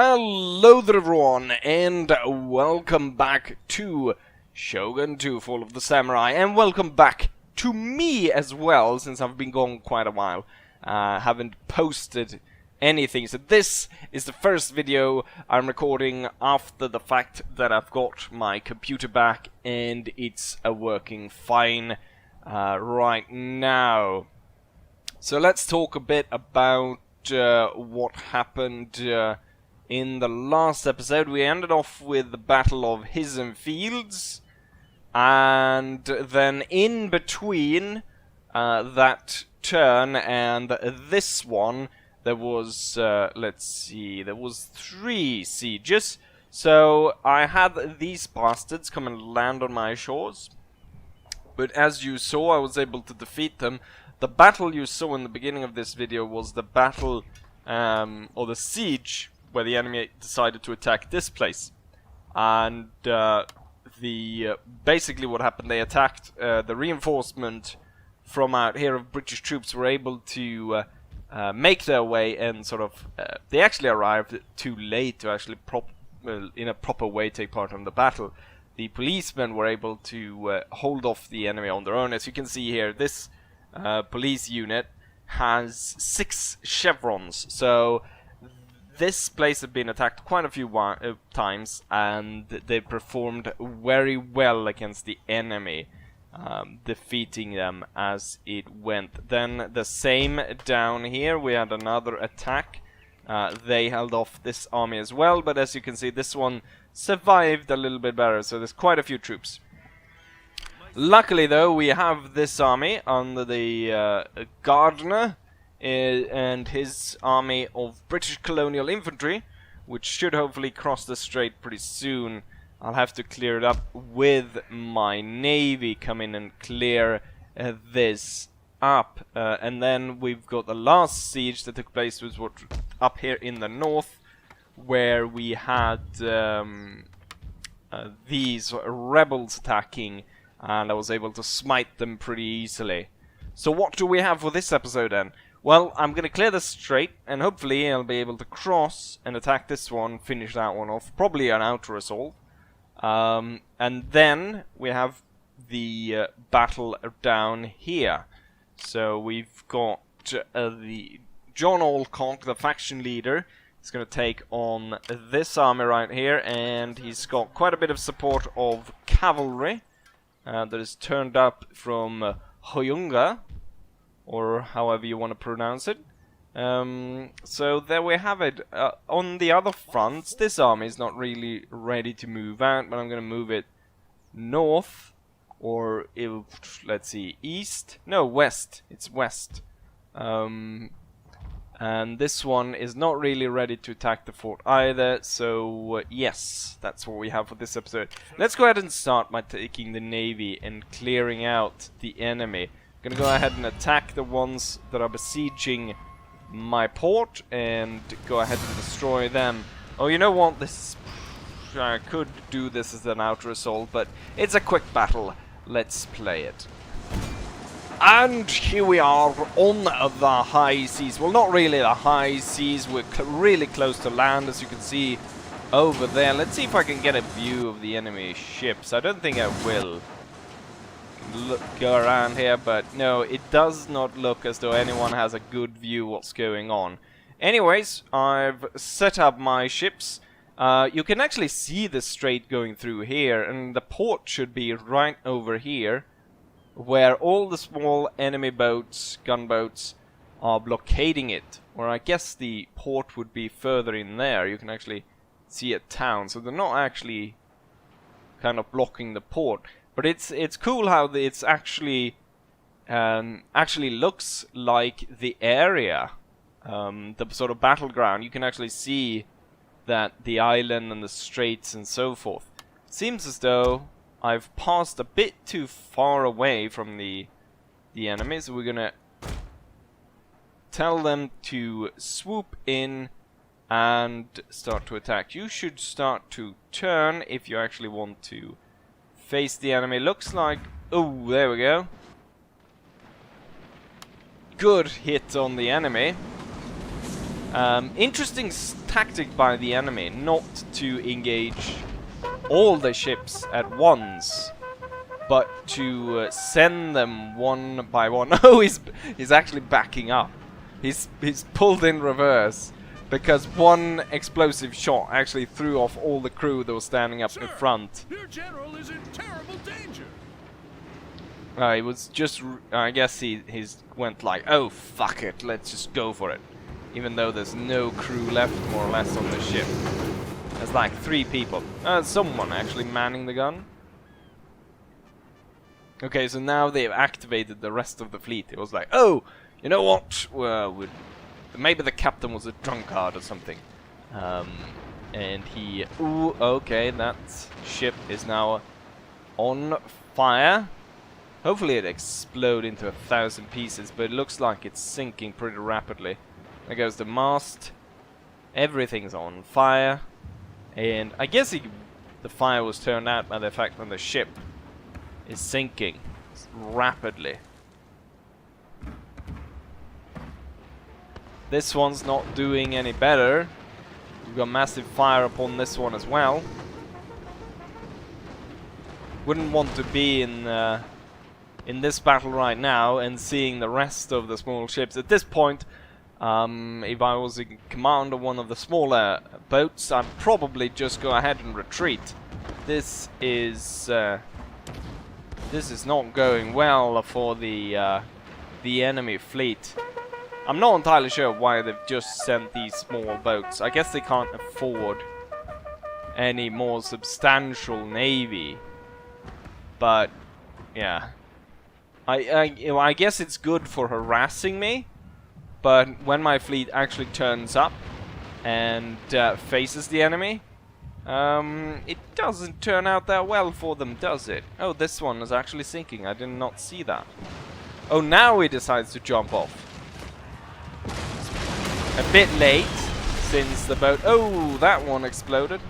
Hello there everyone, and welcome back to Shogun 2 Fall of the Samurai, and welcome back to me as well, since I've been gone quite a while. Haven't posted anything, so this is the first video I'm recording after the fact that I've got my computer back and it's working fine right now. So let's talk a bit about what happened in the last episode. We ended off with the Battle of Hisen Fields, and then in between that turn and this one, there was, let's see, there was 3 sieges. So I had these bastards come and land on my shores, but as you saw, I was able to defeat them. The battle you saw in the beginning of this video was the battle, or the siege, where the enemy decided to attack this place. And basically what happened, they attacked the reinforcement from out here of British troops were able to make their way and sort of, they actually arrived too late to actually in a proper way take part in the battle. The policemen were able to hold off the enemy on their own. As you can see here, this police unit has 6 chevrons, so this place had been attacked quite a few times, and they performed very well against the enemy, defeating them as it went. Then the same down here, we had another attack. They held off this army as well, but as you can see, this one survived a little bit better, so there's quite a few troops. Luckily though, we have this army under the Gardner and his army of British colonial infantry, which should hopefully cross the strait pretty soon. I'll have to clear it up with my navy, come in and clear this up. And then we've got the last siege that took place, was what up here in the north, where we had these rebels attacking, and I was able to smite them pretty easily. So what do we have for this episode then? Well, I'm going to clear the strait, and hopefully I'll be able to cross and attack this one, finish that one off, probably an outer assault. And then we have the battle down here. So we've got the John Alcock, the faction leader. He's going to take on this army right here, and he's got quite a bit of support of cavalry that is turned up from Hoyunga, or however you want to pronounce it. So there we have it. On the other fronts, this army is not really ready to move out, but I'm going to move it north, or let's see, east? No, west. It's west. And this one is not really ready to attack the fort either, so yes, that's what we have for this episode. Let's go ahead and start by taking the navy and clearing out the enemy. I'm gonna go ahead and attack the ones that are besieging my port and go ahead and destroy them. Oh, you know what? I could do this as an outer assault, but it's a quick battle. Let's play it. And here we are on the high seas. Well, not really the high seas. We're really close to land, as you can see over there. Let's see if I can get a view of the enemy ships. I don't think I will. Go around here, but no, it does not look as though anyone has a good view what's going on. Anyways, I've set up my ships. You can actually see the strait going through here, and the port should be right over here, where all the small enemy boats, gunboats, are blockading it. Or I guess the port would be further in there. You can actually see a town, so they're not actually kind of blocking the port. But it's cool how it's actually looks like the area, the sort of battleground. You can actually see that the island and the straits and so forth. It seems as though I've passed a bit too far away from the enemy, so we're gonna tell them to swoop in and start to attack. You should start to turn if you actually want to face the enemy. Looks like... oh, there we go. Good hit on the enemy. Interesting tactic by the enemy, not to engage all the ships at once, but to send them one by one. Oh, he's actually backing up. He's pulled in reverse because one explosive shot actually threw off all the crew that was standing up in front. Your general is in terrible danger. He was just, I guess he's went like, oh fuck it, let's just go for it. Even though there's no crew left, more or less, on the ship. There's like 3 people. Someone actually manning the gun. Okay, so now they've activated the rest of the fleet. It was like, oh, you know what? Well, maybe the captain was a drunkard or something. And he... Ooh, okay, that ship is now on fire. Hopefully it explode into 1,000 pieces, but it looks like it's sinking pretty rapidly. There goes the mast. Everything's on fire. And I guess the fire was turned out by the fact that the ship is sinking rapidly. This one's not doing any better. We've got massive fire upon this one as well. Wouldn't want to be in this battle right now and seeing the rest of the small ships. At this point, if I was in command of one of the smaller boats, I'd probably just go ahead and retreat. This is not going well for the enemy fleet. I'm not entirely sure why they've just sent these small boats. I guess they can't afford any more substantial navy. But yeah, I guess it's good for harassing me. But when my fleet actually turns up and faces the enemy, it doesn't turn out that well for them, does it? Oh, this one is actually sinking. I did not see that. Oh, now he decides to jump off. A bit late, since the boat... Oh, that one exploded.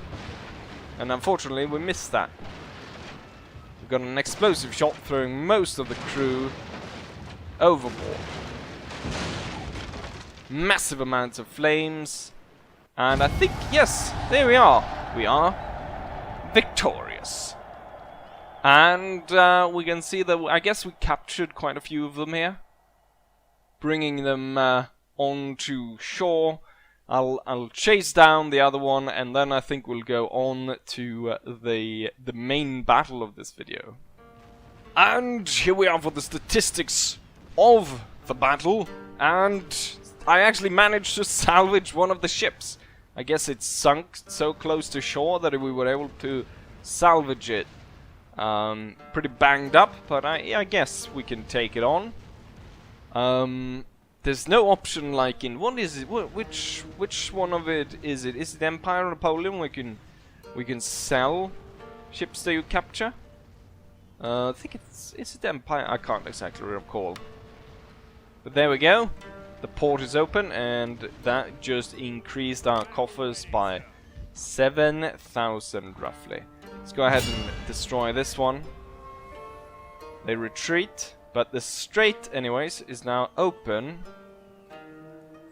And unfortunately, we missed that. We got an explosive shot throwing most of the crew overboard. Massive amounts of flames. And I think, yes, there we are. We are victorious. And we can see that, I guess we captured quite a few of them here. Bringing them onto shore. I'll chase down the other one, and then I think we'll go on to the main battle of this video. And here we are for the statistics of the battle. And I actually managed to salvage one of the ships. I guess it sunk so close to shore that we were able to salvage it. Pretty banged up, but I guess we can take it on. There's no option like in... What is it? Which one of it is it? Is it Empire or Napoleon? We can sell ships that you capture? I think is it Empire? I can't exactly recall. But there we go. The port is open, and that just increased our coffers by 7,000 roughly. Let's go ahead and destroy this one. They retreat, but the strait anyways is now open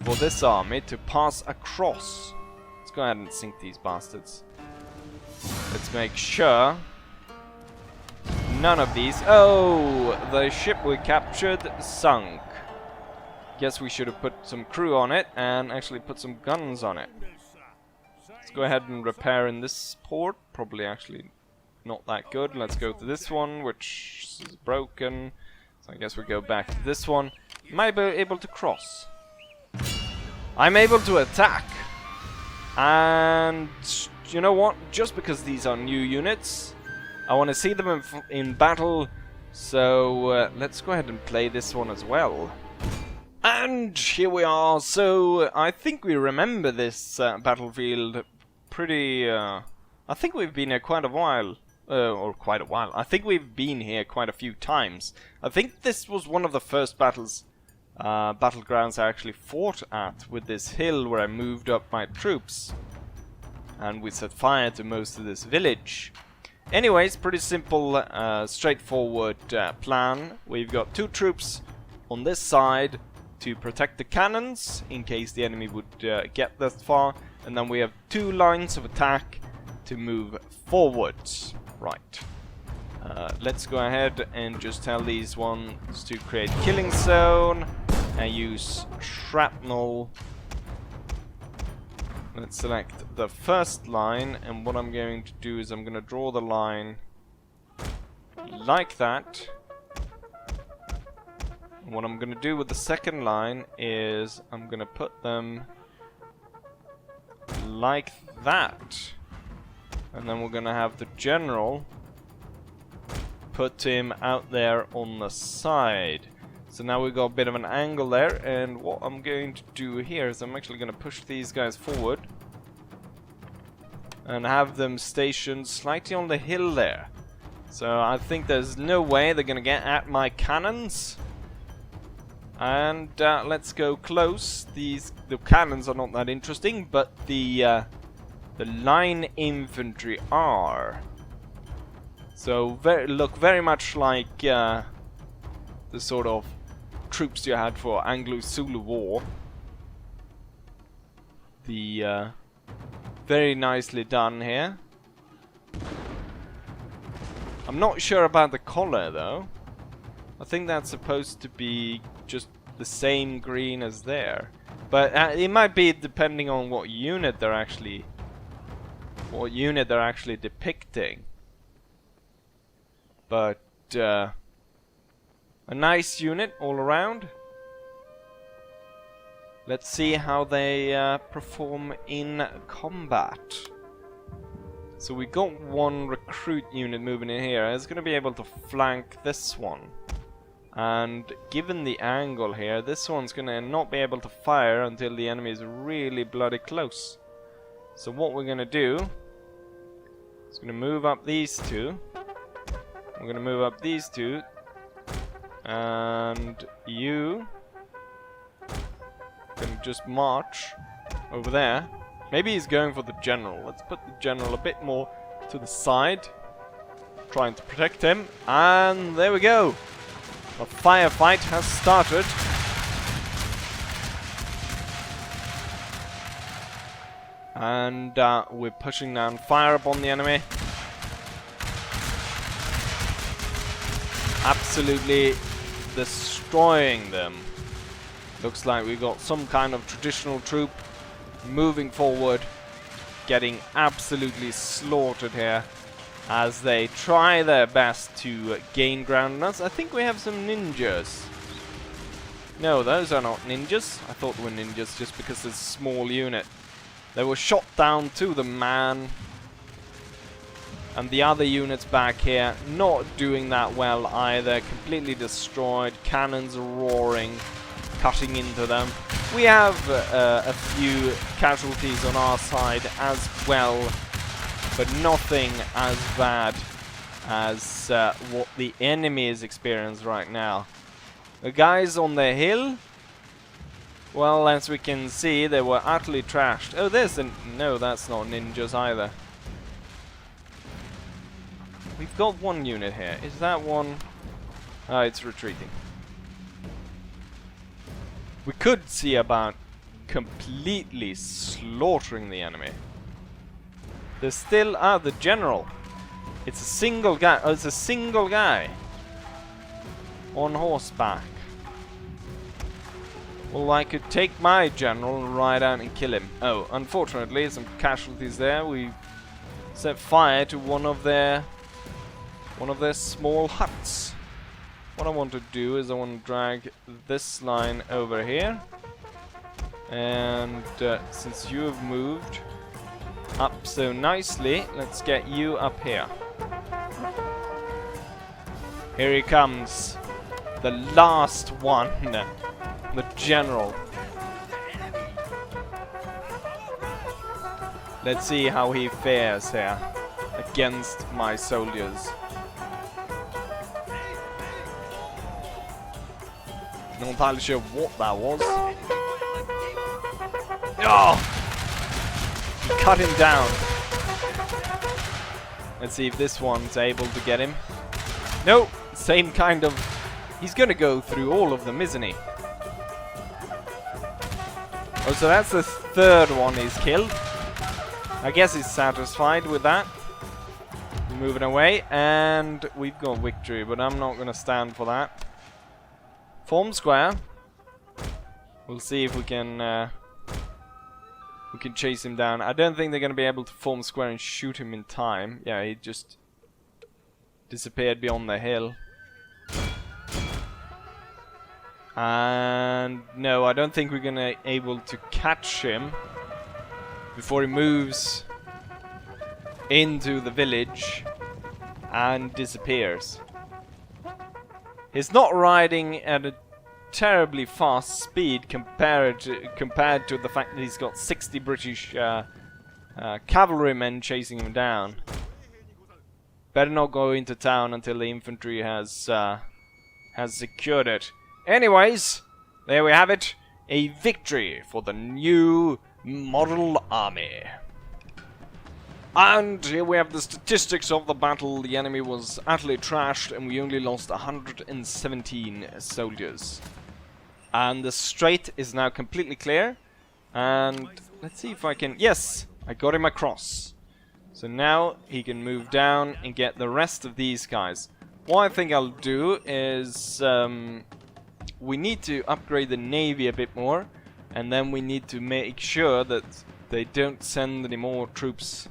for this army to pass across. Let's go ahead and sink these bastards. Let's make sure none of these... Oh, the ship we captured sunk. Guess we should have put some crew on it and actually put some guns on it. Let's go ahead and repair in this port. Probably actually not that good. Let's go to this one, which is broken. So I guess we go back to this one. Am I able to cross? I'm able to attack. And you know what? Just because these are new units, I want to see them in battle. So let's go ahead and play this one as well. And here we are. So I think we remember this battlefield pretty... I think we've been here quite a while. I think we've been here quite a few times. I think this was one of the first battlegrounds I actually fought at, with this hill where I moved up my troops. And we set fire to most of this village. Anyways, pretty simple, straightforward plan. We've got 2 troops on this side, to protect the cannons in case the enemy would get that far, and then we have 2 lines of attack to move forwards. Right. Let's go ahead and just tell these ones to create killing zone and use shrapnel. Let's select the first line, and what I'm going to do is I'm going to draw the line like that. And what I'm going to do with the second line is I'm going to put them like that. And then we're going to have the general put him out there on the side. So now we've got a bit of an angle there, and what I'm going to do here is I'm actually going to push these guys forward and have them stationed slightly on the hill there. So I think there's no way they're going to get at my cannons. And let's go close. The cannons are not that interesting, but the line infantry are. So look very much like the sort of troops you had for Anglo-Zulu War. The very nicely done here. I'm not sure about the color though. I think that's supposed to be just the same green as there, but it might be depending on what unit they're actually depicting. But a nice unit all around. Let's see how they perform in combat. So we got 1 recruit unit moving in here. It's going to be able to flank this one. And given the angle here, this one's going to not be able to fire until the enemy is really bloody close. So what we're going to do is going to move up these 2. We're going to move up these 2. And you can just march over there. Maybe he's going for the general. Let's put the general a bit more to the side, trying to protect him. And there we go. A firefight has started. And we're pushing down fire upon the enemy. Absolutely destroying them. Looks like we got some kind of traditional troop moving forward, getting absolutely slaughtered here as they try their best to gain ground on us. I think we have some ninjas. No, those are not ninjas. I thought they were ninjas just because it's a small unit. They were shot down to the man. And the other units back here not doing that well either. Completely destroyed. Cannons roaring, cutting into them. We have a few casualties on our side as well, but nothing as bad as what the enemy is experiencing right now. The guys on the hill, well, as we can see, they were utterly trashed. Oh, there's a... No, that's not ninjas either. We've got 1 unit here. Is that one... Oh, it's retreating. We could see about completely slaughtering the enemy. There's still... Ah, the general. It's a single guy. Oh, it's a single guy. On horseback. Well, I could take my general and ride out and kill him. Oh, unfortunately, some casualties there. We set fire to one of their small huts. What I want to do is I want to drag this line over here. And since you have moved up so nicely, let's get you up here. Here he comes. The last one. The general. Let's see how he fares here against my soldiers. Not entirely sure what that was. Oh! He cut him down. Let's see if this one's able to get him. No! Same kind of... He's gonna go through all of them, isn't he? Oh, so that's the third one he's killed. I guess he's satisfied with that. Moving away, and we've got victory, but I'm not gonna stand for that. Form square. We'll see if we can chase him down. I don't think they're gonna be able to form square and shoot him in time. Yeah, he just disappeared beyond the hill. And no, I don't think we're gonna able to catch him before he moves into the village and disappears. He's not riding at a terribly fast speed compared to the fact that he's got 60 British cavalrymen chasing him down. Better not go into town until the infantry has secured it. Anyways, there we have it. A victory for the new model army. And here we have the statistics of the battle. The enemy was utterly trashed and we only lost 117 soldiers. And the strait is now completely clear. And let's see if I can... Yes! I got him across. So now he can move down and get the rest of these guys. What I think I'll do is... we need to upgrade the navy a bit more. And then we need to make sure that they don't send any more troops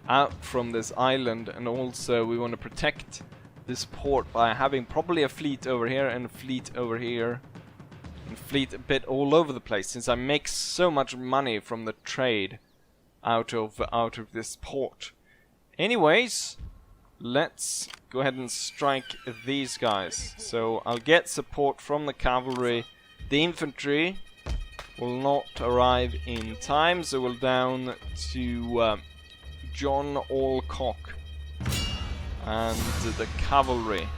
out from this island, and also we want to protect this port by having probably a fleet over here and a fleet over here and fleet a bit all over the place, since I make so much money from the trade out of this port. Anyways, let's go ahead and strike these guys. So I'll get support from the cavalry. The infantry will not arrive in time, so we'll down to John Alcock and the cavalry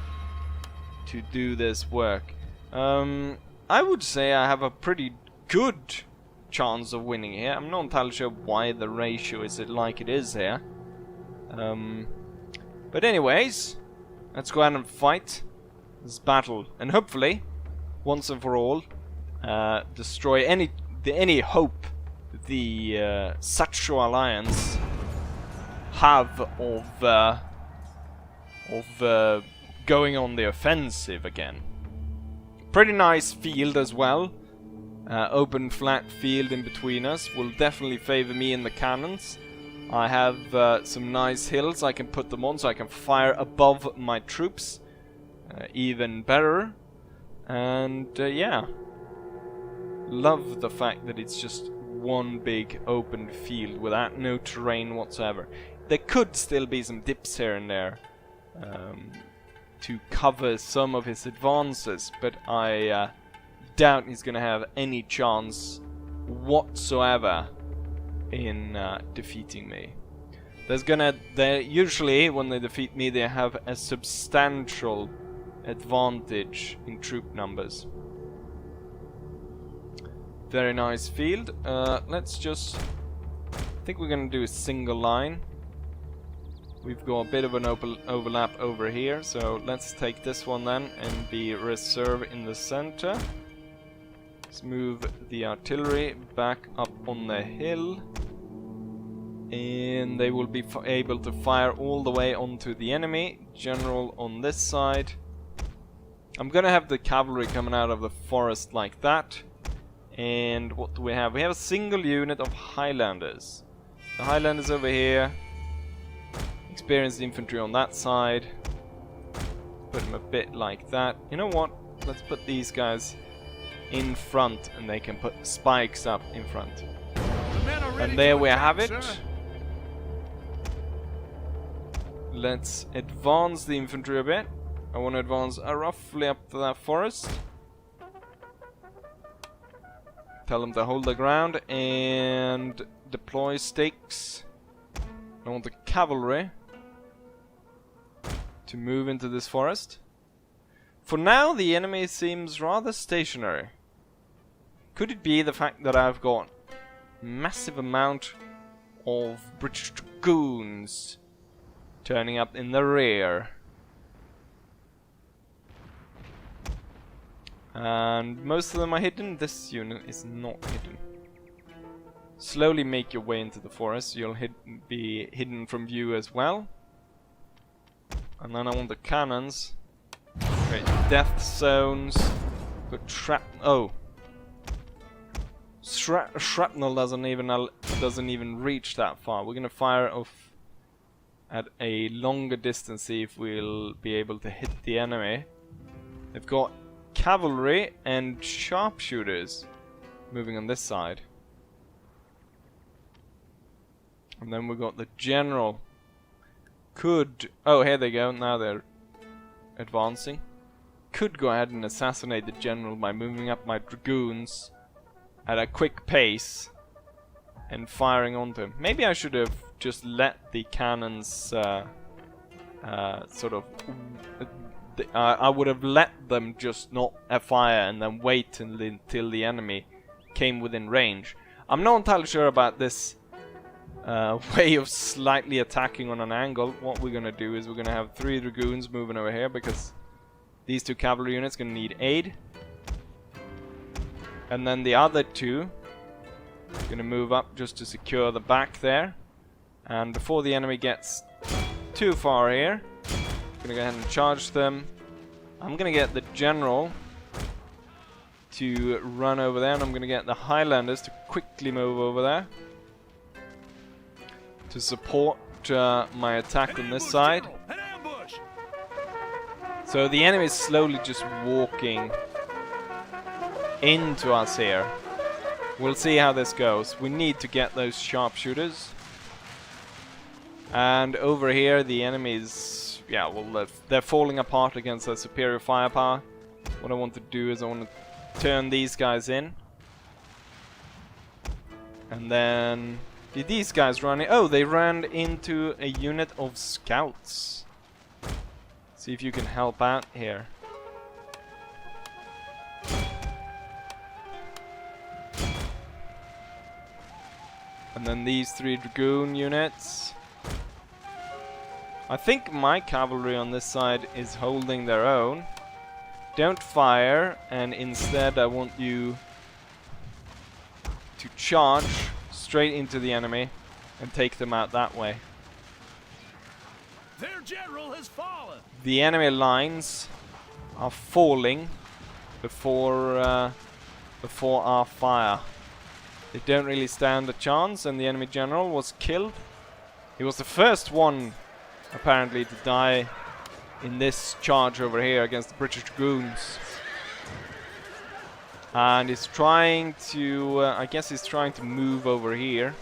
to do this work. I would say I have a pretty good chance of winning here. I'm not entirely sure why the ratio is like it is here. But anyways, let's go ahead and fight this battle, and hopefully, once and for all, destroy any hope the Sacho Alliance have of going on the offensive again. Pretty nice field as well. Open flat field in between us will definitely favor me in the cannons. I have some nice hills I can put them on so I can fire above my troops. Even better. And yeah. Love the fact that it's just one big open field without no terrain whatsoever. There could still be some dips here and there to cover some of his advances, but I doubt he's going to have any chance whatsoever in defeating me. Usually when they defeat me, they have a substantial advantage in troop numbers. Very nice field. Let's just... I think we're going to do a single line. We've got a bit of an overlap over here, so let's take this one then and be reserve in the center. Let's move the artillery back up on the hill. And they will be able to fire all the way onto the enemy. General on this side. I'm gonna have the cavalry coming out of the forest like that. And what do we have? We have a single unit of Highlanders. The Highlanders over here. Experienced infantry on that side. Put them a bit like that. You know what? Let's put these guys in front and they can put spikes up in front. And there we have it. Let's advance the infantry a bit. I want to advance roughly up to that forest. Tell them to hold the ground and deploy stakes. I want the cavalry to move into this forest. For now, the enemy seems rather stationary. Could it be the fact that I've got massive amount of British dragoons turning up in the rear? And most of them are hidden. This unit is not hidden. slowly make your way into the forest. You'll be hidden from view as well. And then I want the cannons. Great. Death zones. Put shrapnel doesn't even reach that far. We're gonna fire off at a longer distance, see if we'll be able to hit the enemy. They've got cavalry and sharpshooters moving on this side. And then we've got the general. Oh, here they go. Now they're advancing. Could go ahead and assassinate the general by moving up my dragoons at a quick pace and firing onto him. Maybe I should have just let the cannons I would have let them just not fire and then wait until the enemy came within range. I'm not entirely sure about this way of slightly attacking on an angle. What we're gonna do is we're gonna have 3 dragoons moving over here because these 2 cavalry units gonna need aid, and then the other 2 gonna move up just to secure the back there. And before the enemy gets too far here, I'm gonna go ahead and charge them. I'm gonna get the general to run over there, and I'm gonna get the Highlanders to quickly move over there to support my attack on this side. So the enemy is slowly just walking into us here. We'll see how this goes. We need to get those sharpshooters. And over here the enemies, yeah, well, they're falling apart against their superior firepower. What I want to do is I want to turn these guys in. And then... did these guys run in? Oh, they ran into a unit of scouts. See if you can help out here. And then these 3 dragoon units. I think my cavalry on this side is holding their own. Don't fire, and instead I want you to charge straight into the enemy and take them out that way. Their general has fallen. The enemy lines are falling before our fire. They don't really stand a chance, and the enemy general was killed. He was the first one apparently to die in this charge over here against the British Dragoons. And he's trying to, I guess he's trying to move over here.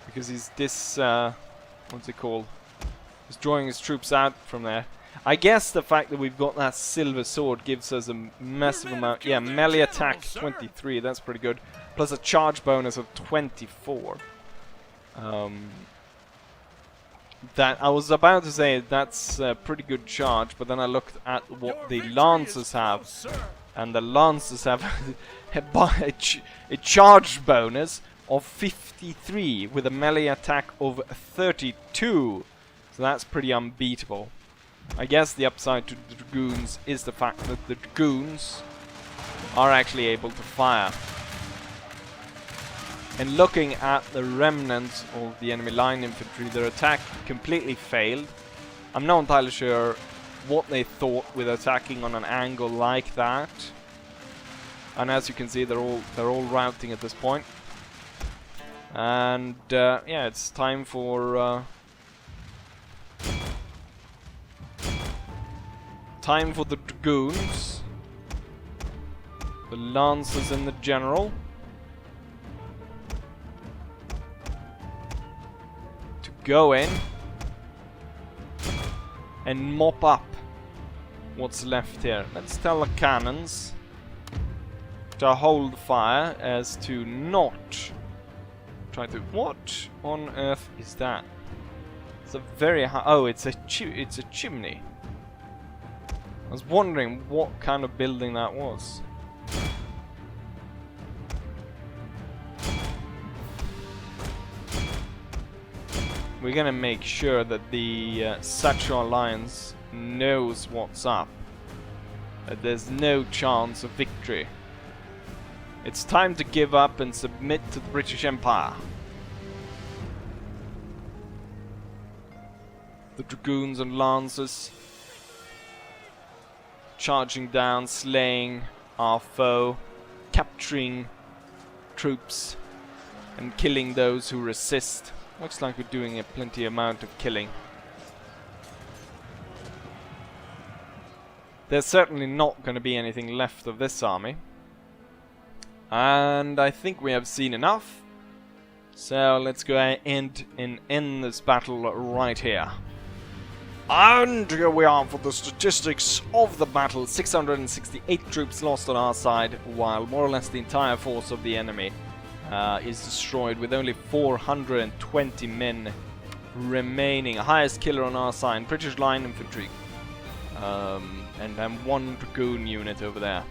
Because he's what's it called? He's drawing his troops out from there. I guess the fact that we've got that silver sword gives us a massive amount. Yeah, melee attack 23, that's pretty good. Plus a charge bonus of 24. That I was about to say that's a pretty good charge, but then I looked at what the Lancers have. And the Lancers have a charge bonus of 53 with a melee attack of 32. So that's pretty unbeatable. I guess the upside to the Dragoons is the fact that the Dragoons are actually able to fire. And looking at the remnants of the enemy line infantry, their attack completely failed. I'm not entirely sure what they thought with attacking on an angle like that. And as you can see, they're all routing at this point. And yeah, it's time for the Dragoons, the Lancers and the General to go in and mop up what's left here. Let's tell the cannons to hold fire as to not try to... What on earth is that? It's a very high... Oh, it's a chimney. I was wondering what kind of building that was. We're gonna make sure that the Satchel Alliance knows what's up. That there's no chance of victory. It's time to give up and submit to the British Empire. The dragoons and lancers charging down, slaying our foe, capturing troops and killing those who resist. Looks like we're doing a plenty amount of killing. There's certainly not going to be anything left of this army. And I think we have seen enough. So let's go ahead and end this battle right here. And here we are for the statistics of the battle. 668 troops lost on our side, while more or less the entire force of the enemy is destroyed, with only 420 men remaining. Highest killer on our side, British Line Infantry. And then one dragoon unit over there.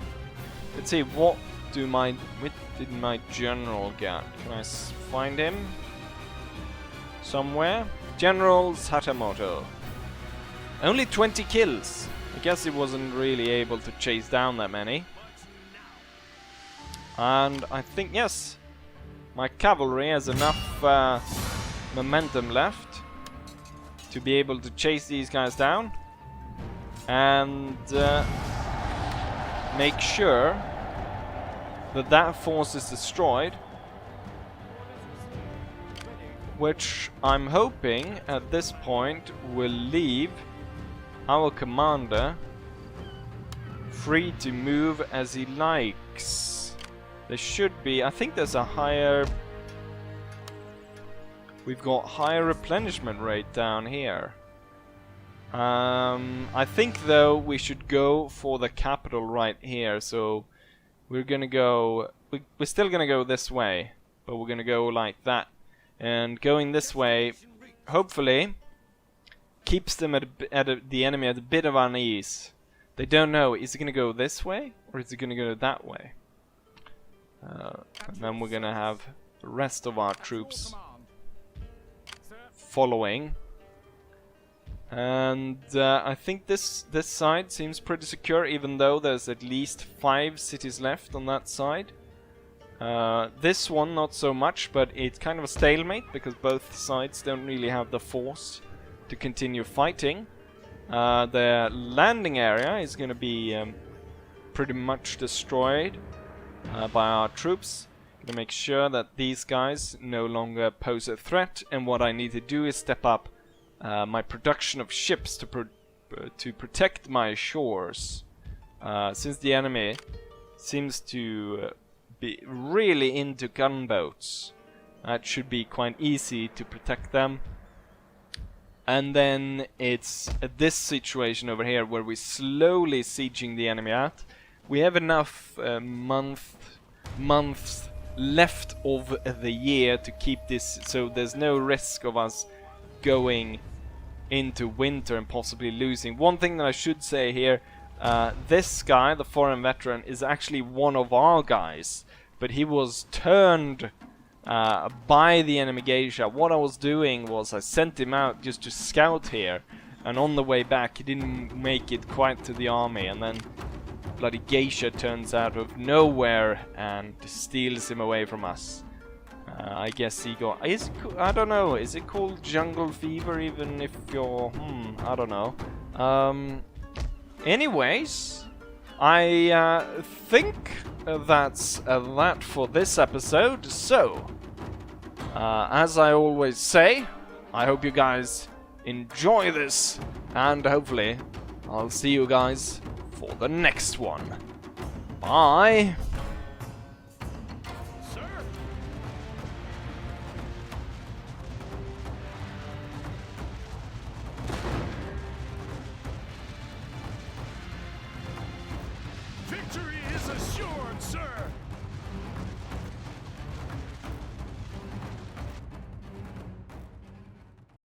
Let's see, what did my general get? Can I find him somewhere? General Satamoto. Only 20 kills. I guess he wasn't really able to chase down that many. And I think, yes, my cavalry has enough momentum left to be able to chase these guys down and make sure that that force is destroyed, which I'm hoping at this point will leave our commander free to move as he likes. There should be, I think there's a higher, we've got higher replenishment rate down here. I think though we should go for the capital right here, so we're gonna go, we're still gonna go this way, but we're gonna go like that. And going this way, hopefully, keeps them the enemy at a bit of unease. They don't know, is it gonna go this way, or is it gonna go that way? And then we're gonna have the rest of our troops following. And I think this side seems pretty secure, even though there's at least 5 cities left on that side. This one not so much, but it's kind of a stalemate because both sides don't really have the force to continue fighting. The landing area is going to be pretty much destroyed by our troops. To make sure that these guys no longer pose a threat, and what I need to do is step up my production of ships to protect my shores, since the enemy seems to be really into gunboats. That should be quite easy to protect them. And then it's this situation over here where we're slowly sieging the enemy out. We have enough months left of the year to keep this, so there's no risk of us going into winter and possibly losing. One thing that I should say here, this guy, the foreign veteran, is actually one of our guys, but he was turned by the enemy geisha. What I was doing was I sent him out just to scout here, and on the way back he didn't make it quite to the army, and then bloody geisha turns out of nowhere and steals him away from us. I guess he got, I don't know, is it called jungle fever even if you're, I don't know. Anyways, I think that's that for this episode. So, as I always say, I hope you guys enjoy this, and hopefully I'll see you guys for the next one. Bye! Victory is assured, sir!